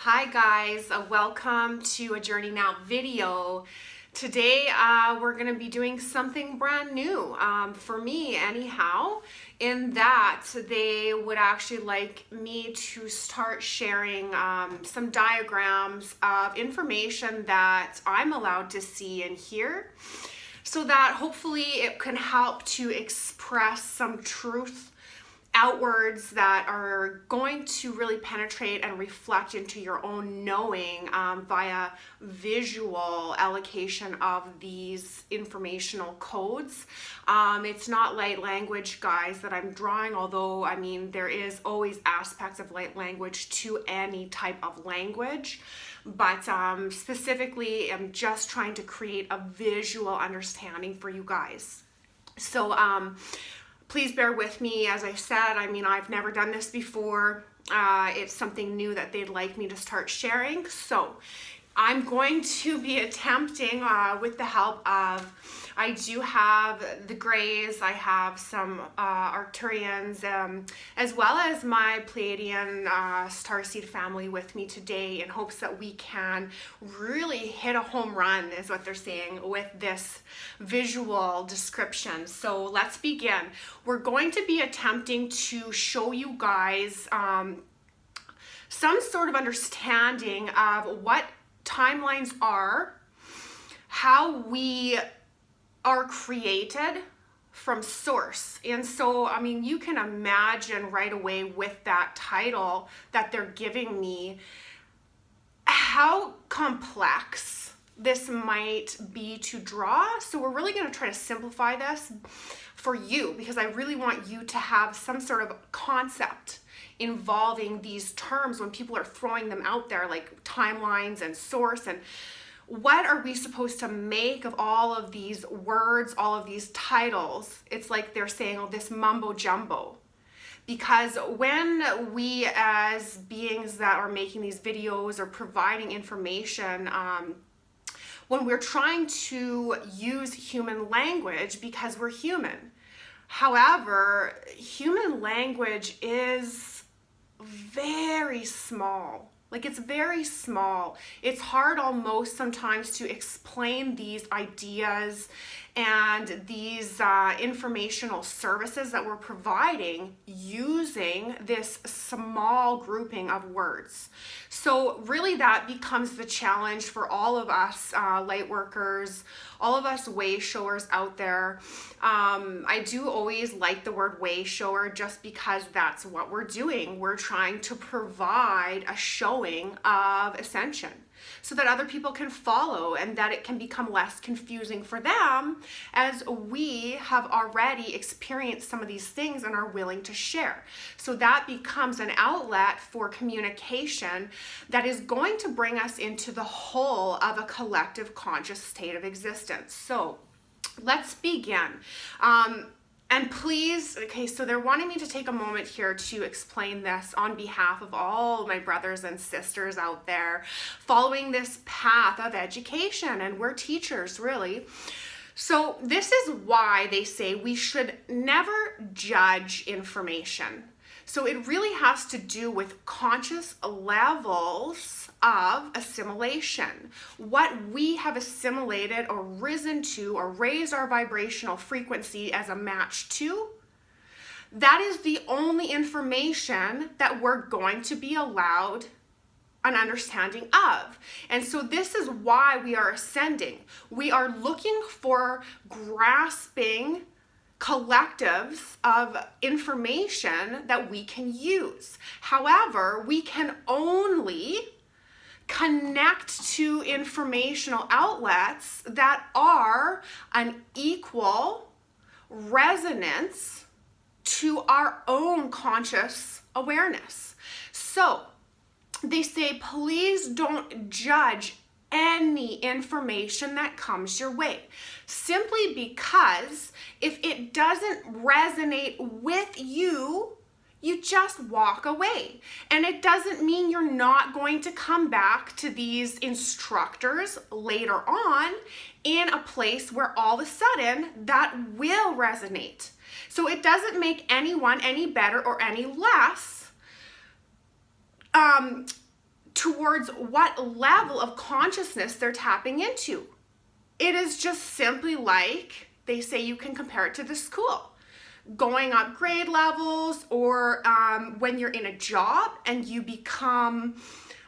Hi guys, welcome to a Journey Now video. Today we're going to be doing something brand new, for me anyhow, in that they would actually like me to start sharing some diagrams of information that I'm allowed to see and hear, so that hopefully it can help to express some truth outwards that are going to really penetrate and reflect into your own knowing via visual allocation of these informational codes. It's not light language, guys, that I'm drawing, although I mean there is always aspects of light language to any type of language, but specifically I'm just trying to create a visual understanding for you guys. So please bear with me. As I said, I mean, I've never done this before. It's something new that they'd like me to start sharing. So I'm going to be attempting with the help of, I do have the Greys, I have some Arcturians, as well as my Pleiadian starseed family with me today, in hopes that we can really hit a home run, is what they're saying, with this visual description. So let's begin. We're going to be attempting to show you guys some sort of understanding of what timelines are, how we are created from source. And so, I mean, you can imagine right away with that title that they're giving me how complex this might be to draw. So we're really going to try to simplify this for you, because I really want you to have some sort of concept involving these terms when people are throwing them out there, like timelines and source, and what are we supposed to make of all of these words, all of these titles. It's like they're saying, oh, this mumbo jumbo. Because when we, as beings that are making these videos or providing information, when we're trying to use human language, because we're human. However, human language is very small. Like, it's very small. It's hard almost sometimes to explain these ideas and these informational services that we're providing using this small grouping of words. So really that becomes the challenge for all of us light workers, all of us way showers out there. I do always like the word way shower, just because that's what we're doing. We're trying to provide a showing of ascension, so that other people can follow and that it can become less confusing for them, as we have already experienced some of these things and are willing to share. So that becomes an outlet for communication that is going to bring us into the whole of a collective conscious state of existence. So let's begin. And please, okay, so they're wanting me to take a moment here to explain this on behalf of all my brothers and sisters out there following this path of education, and we're teachers, really. So this is why they say we should never judge information. So it really has to do with conscious levels of assimilation. What we have assimilated or risen to or raised our vibrational frequency as a match to, that is the only information that we're going to be allowed an understanding of. And so this is why we are ascending. We are looking for grasping collectives of information that we can use. However, we can only connect to informational outlets that are an equal resonance to our own conscious awareness. So they say, please don't judge any information that comes your way, simply because if it doesn't resonate with you, you just walk away. And it doesn't mean you're not going to come back to these instructors later on in a place where all of a sudden that will resonate. So it doesn't make anyone any better or any less to towards what level of consciousness they're tapping into. It is just simply like they say you can compare it to the school. Going up grade levels, or when you're in a job and you become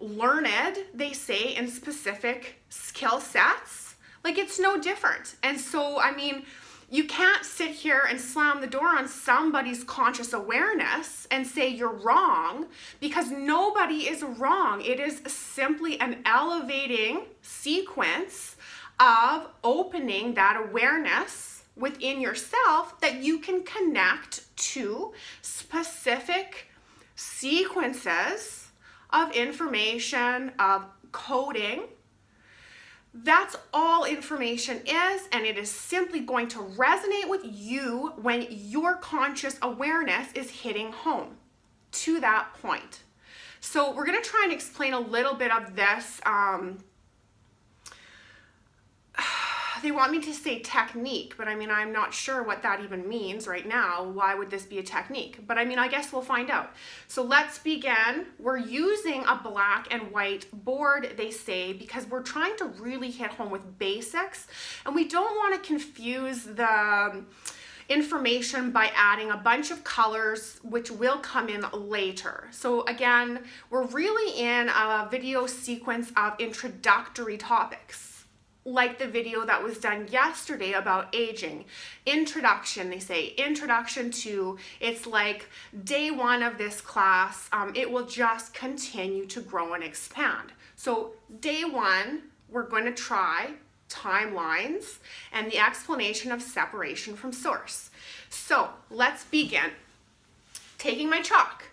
learned, they say, in specific skill sets. Like, it's no different. And so, I mean, you can't sit here and slam the door on somebody's conscious awareness and say you're wrong, because nobody is wrong. It is simply an elevating sequence of opening that awareness within yourself that you can connect to specific sequences of information, of coding. That's all information is, and it is simply going to resonate with you when your conscious awareness is hitting home to that point. So we're going to try and explain a little bit of this. They want me to say technique, but I mean, I'm not sure what that even means right now. Why would this be a technique? But I mean, I guess we'll find out. So let's begin. We're using a black and white board, they say, because we're trying to really hit home with basics, and we don't want to confuse the information by adding a bunch of colors, which will come in later. So again, we're really in a video sequence of introductory topics, like the video that was done yesterday about aging. Introduction, they say, introduction to, it's like day one of this class. It will just continue to grow and expand. So day one, we're going to try timelines and the explanation of separation from source. So let's begin. Taking my chalk,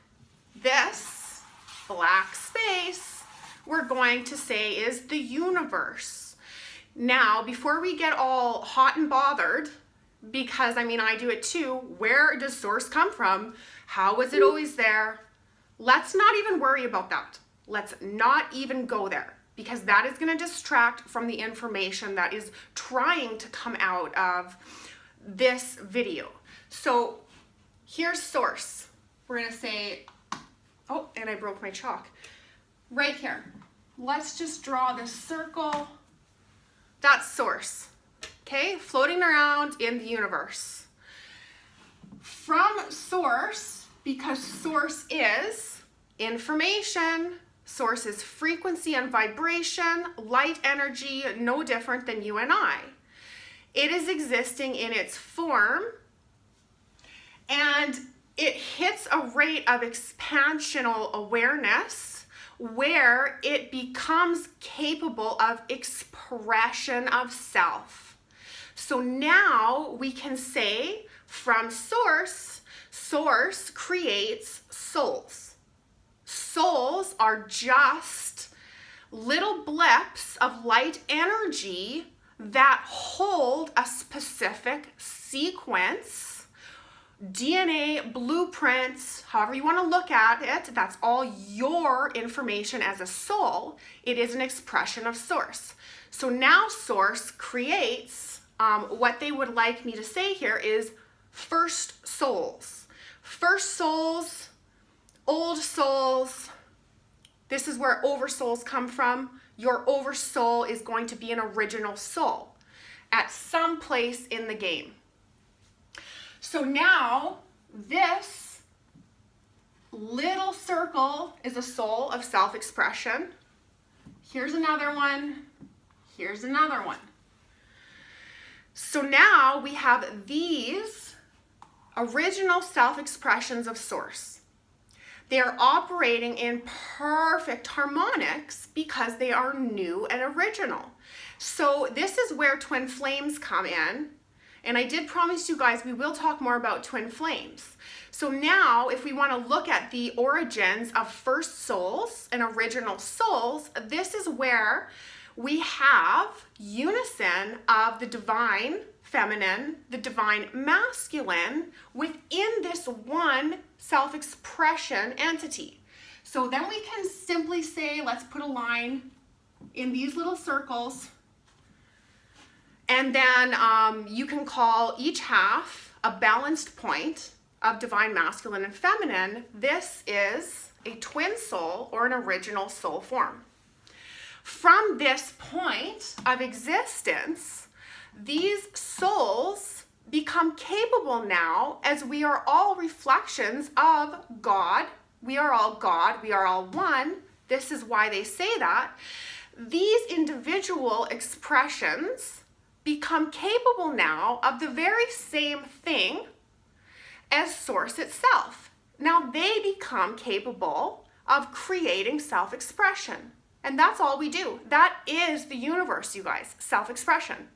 this black space, we're going to say is the universe. Now, before we get all hot and bothered, because I mean, I do it too, where does source come from? How was it always there? Let's not even worry about that. Let's not even go there, because that is going to distract from the information that is trying to come out of this video. So here's source. We're going to say, oh, and I broke my chalk. Right here. Let's just draw this circle. That's source, okay? Floating around in the universe. From source, because source is information, source is frequency and vibration, light energy, no different than you and I. It is existing in its form, and it hits a rate of expansional awareness where it becomes capable of expression of self. So now we can say from source, source creates souls. Souls are just little blips of light energy that hold a specific sequence, DNA, blueprints, however you want to look at it. That's all your information as a soul. It is an expression of source. So now source creates, what they would like me to say here is first souls. First souls, old souls. This is where oversouls come from. Your oversoul is going to be an original soul at some place in the game. So now this little circle is a soul of self-expression. Here's another one. Here's another one. So now we have these original self-expressions of source. They are operating in perfect harmonics because they are new and original. So this is where twin flames come in. And I did promise you guys we will talk more about twin flames. So now if we want to look at the origins of first souls and original souls, this is where we have unison of the divine feminine, the divine masculine within this one self-expression entity. So then we can simply say, let's put a line in these little circles. And then you can call each half a balanced point of divine masculine and feminine. This is a twin soul or an original soul form. From this point of existence, these souls become capable now, as we are all reflections of God. We are all God, we are all one. This is why they say that. These individual expressions become capable now of the very same thing as Source itself. Now they become capable of creating self-expression. And that's all we do. That is the universe, you guys, self-expression.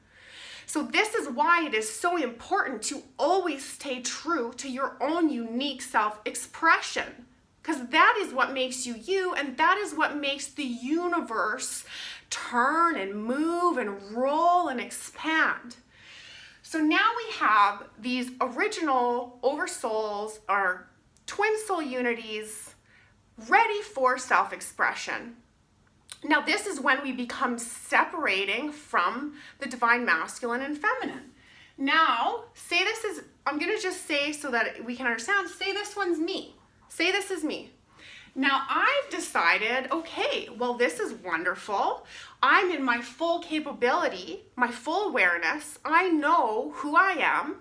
So this is why it is so important to always stay true to your own unique self-expression, because that is what makes you you, and that is what makes the universe turn and move and roll and expand. So now we have these original oversouls, or twin soul unities, ready for self-expression. Now this is when we become separating from the divine masculine and feminine. Now, say this is, I'm gonna just say so that we can understand, say this one's me. Say this is me. Now I've decided, okay, well this is wonderful. I'm in my full capability, my full awareness. I know who I am.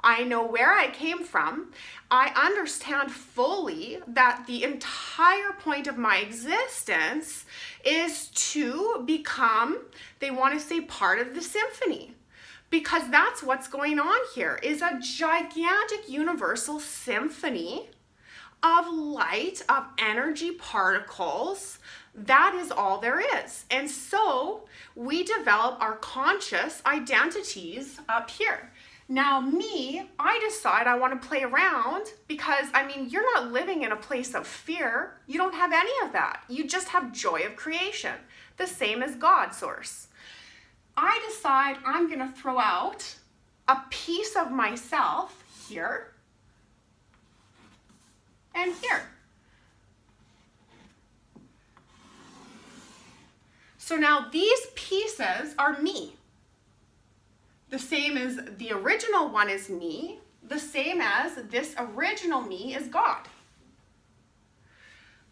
I know where I came from. I understand fully that the entire point of my existence is to become, they want to say, part of the symphony. Because that's what's going on here, is a gigantic universal symphony of light, of energy particles. That is all there is. And so we develop our conscious identities up here. Now me, I decide I want to play around because, I mean, you're not living in a place of fear. You don't have any of that. You just have joy of creation, the same as God, Source. I decide I'm going to throw out a piece of myself here and here. So now these pieces are me. The same as the original one is me, the same as this original me is God.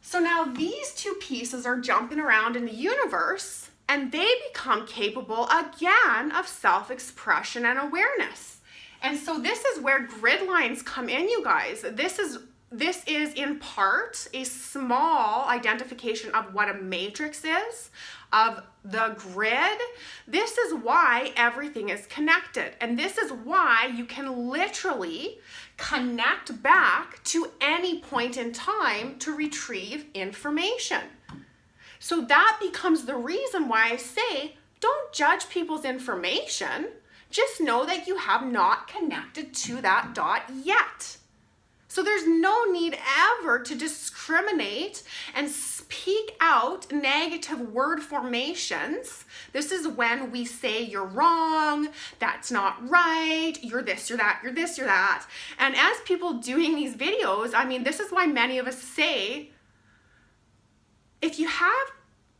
So now these two pieces are jumping around in the universe, and they become capable again of self-expression and awareness. And so this is where grid lines come in, you guys. This is in part a small identification of what a matrix is, of the grid. This is why everything is connected. And this is why you can literally connect back to any point in time to retrieve information. So that becomes the reason why I say, don't judge people's information. Just know that you have not connected to that dot yet. So there's no need ever to discriminate and speak out negative word formations. This is when we say you're wrong, that's not right, you're this, you're that, you're this, you're that. And as people doing these videos, I mean, this is why many of us say, if you have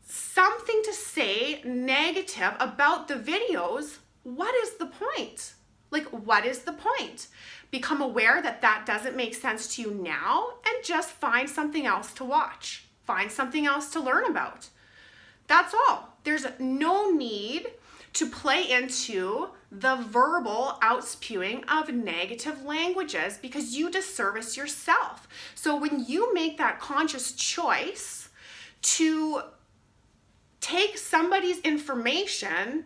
something to say negative about the videos, what is the point? Like, what is the point? Become aware that that doesn't make sense to you now and just find something else to watch. Find something else to learn about. That's all. There's no need to play into the verbal outspewing of negative languages because you disservice yourself. So when you make that conscious choice to take somebody's information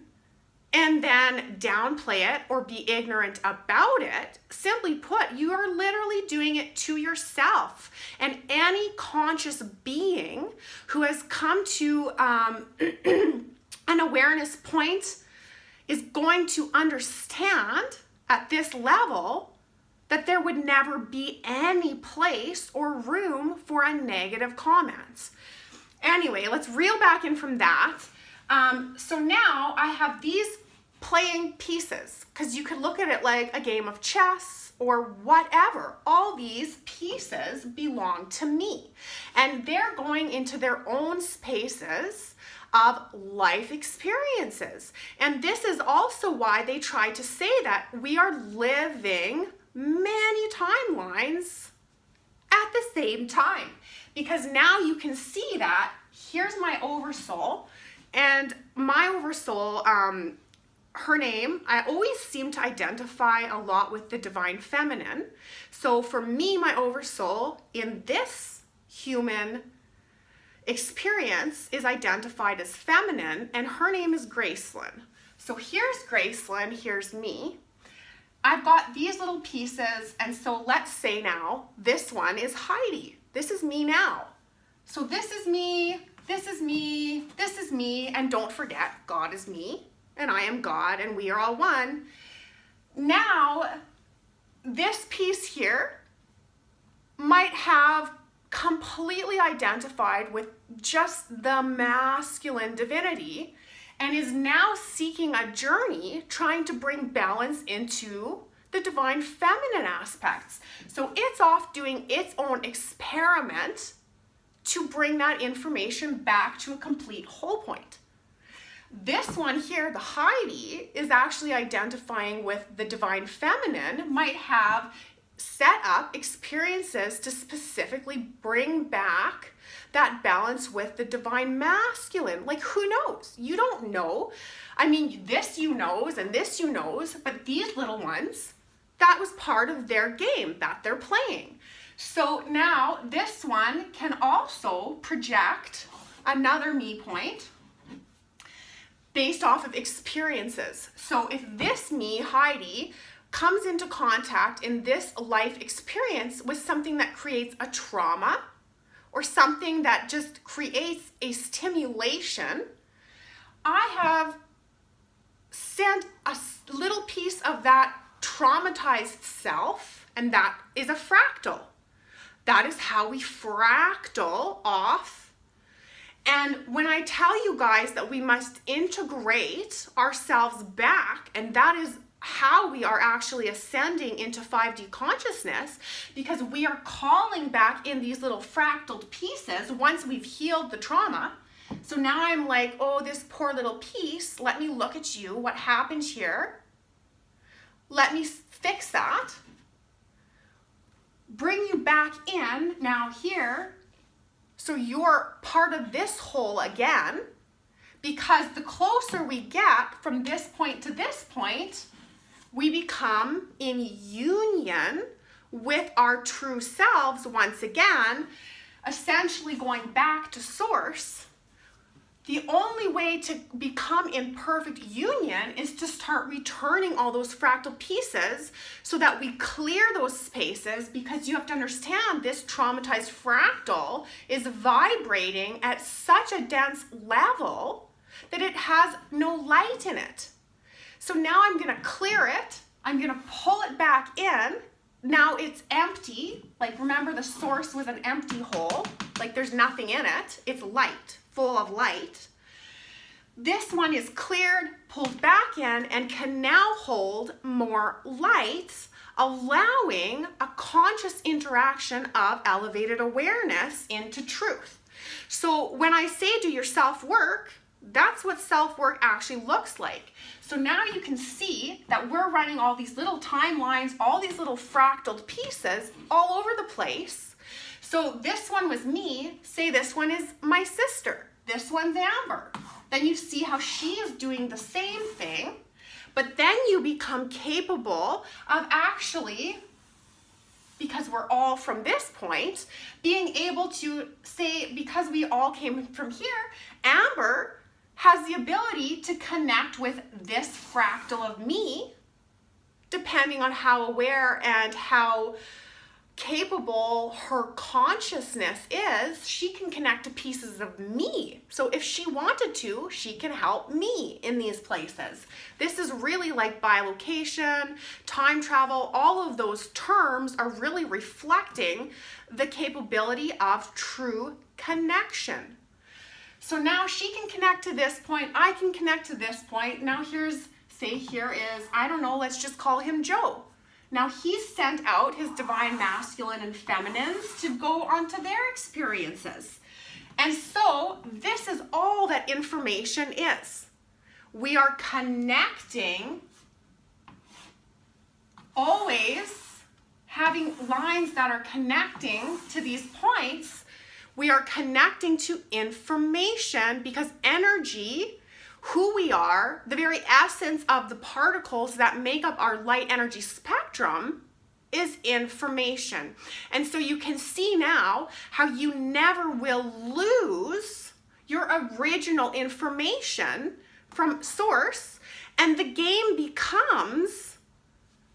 and then downplay it or be ignorant about it, simply put, you are literally doing it to yourself. And any conscious being who has come to an awareness point is going to understand at this level that there would never be any place or room for a negative comment. Anyway, let's reel back in from that. So now I have these playing pieces, because you could look at it like a game of chess or whatever. All these pieces belong to me, and they're going into their own spaces of life experiences. And this is also why they try to say that we are living many timelines at the same time. because now you can see that here's my oversoul, and my oversoul, her name, I always seem to identify a lot with the divine feminine. So for me, my oversoul in this human experience is identified as feminine, and her name is Gracelyn. So here's Gracelyn, here's me. I've got these little pieces, and so let's say now this one is Heidi. This is me now. So this is me, this is me, this is me, and don't forget, God is me, and I am God, and we are all one. Now, this piece here might have completely identified with just the masculine divinity and is now seeking a journey trying to bring balance into the divine feminine aspects. So it's off doing its own experiment to bring that information back to a complete whole point. This one here, the Heidi, is actually identifying with the divine feminine, might have set up experiences to specifically bring back that balance with the divine masculine. Like, who knows? You don't know. I mean, this you knows and this you knows, but these little ones, that was part of their game that they're playing. So now this one can also project another me point based off of experiences. So if this me, Heidi, comes into contact in this life experience with something that creates a trauma or something that just creates a stimulation, I have sent a little piece of that traumatized self, and that is a fractal. That is how we fractal off. And when I tell you guys that we must integrate ourselves back, and that is how we are actually ascending into 5D consciousness, because we are calling back in these little fractaled pieces once we've healed the trauma. So now I'm like, oh, this poor little piece, let me look at you, what happened here? Let me fix that. Bring you back in now here, so you're part of this whole again, because the closer we get from this point to this point, we become in union with our true selves once again, essentially going back to source. The only way to become in perfect union is to start returning all those fractal pieces so that we clear those spaces, because you have to understand this traumatized fractal is vibrating at such a dense level that it has no light in it. So now I'm going to clear it. I'm going to pull it back in. Now it's empty. Like, remember, the source was an empty hole. Like, there's nothing in it. It's light, full of light. This one is cleared, pulled back in, and can now hold more light, allowing a conscious interaction of elevated awareness into truth. So when I say do your self-work, that's what self-work actually looks like. So now you can see that we're running all these little timelines, all these little fractaled pieces all over the place. So this one was me, say this one is my sister, this one's Amber. Then you see how she is doing the same thing, but then you become capable of actually, because we're all from this point, being able to say, because we all came from here, Amber has the ability to connect with this fractal of me, depending on how aware and how capable her consciousness is. She can connect to pieces of me. So if she wanted to, she can help me in these places. This is really like bilocation, time travel, all of those terms are really reflecting the capability of true connection. So now she can connect to this point, I can connect to this point. Now here's, say here is, I don't know, let's just call him Joe. Now he's sent out his divine masculine and feminines to go onto their experiences. And so this is all that information is. We are connecting, always having lines that are connecting to these points We are connecting to information because energy, who we are, the very essence of the particles that make up our light energy spectrum is information. And so you can see now how you never will lose your original information from source, and the game becomes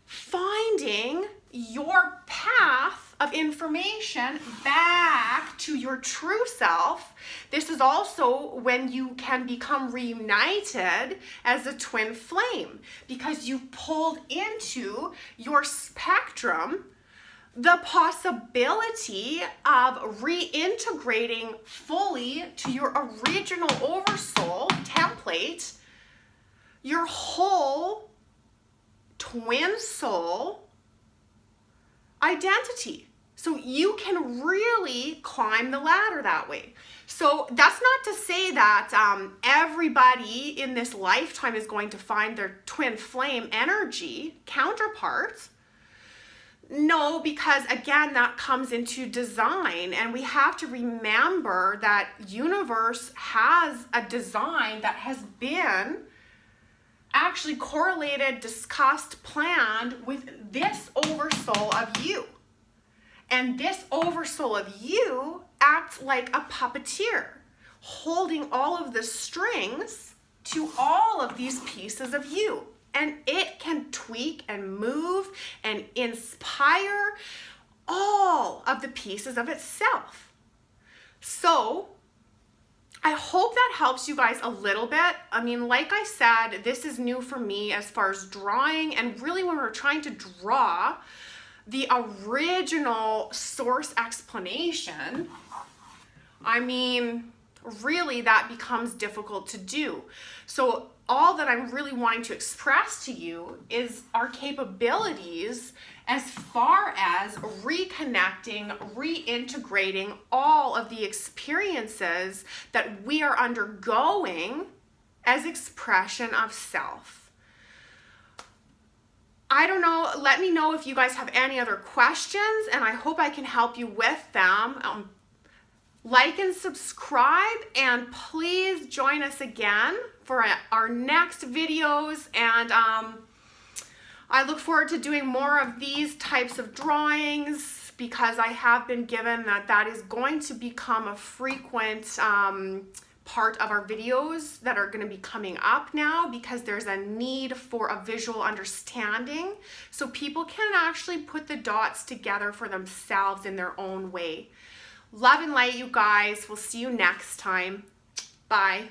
finding your path of information back to your true self. This is also when you can become reunited as a twin flame, because you've pulled into your spectrum the possibility of reintegrating fully to your original oversoul template, your whole twin soul identity. So you can really climb the ladder that way. So that's not to say that everybody in this lifetime is going to find their twin flame energy counterparts. No, because again, that comes into design, and we have to remember that universe has a design that has been actually correlated, discussed, planned with this oversoul of you. And this oversoul of you acts like a puppeteer, holding all of the strings to all of these pieces of you. And it can tweak and move and inspire all of the pieces of itself. So I hope that helps you guys a little bit. I mean, like I said, this is new for me as far as drawing, and really when we're trying to draw the original source explanation, I mean, really that becomes difficult to do. So all that I'm really wanting to express to you is our capabilities as far as reconnecting, reintegrating all of the experiences that we are undergoing as expression of self. I don't know, let me know if you guys have any other questions, and I hope I can help you with them. Like and subscribe, and please join us again for our next videos, and I look forward to doing more of these types of drawings, because I have been given that is going to become a frequent part of our videos that are going to be coming up now, because there's a need for a visual understanding so people can actually put the dots together for themselves in their own way. Love and light, you guys. We'll see you next time. Bye.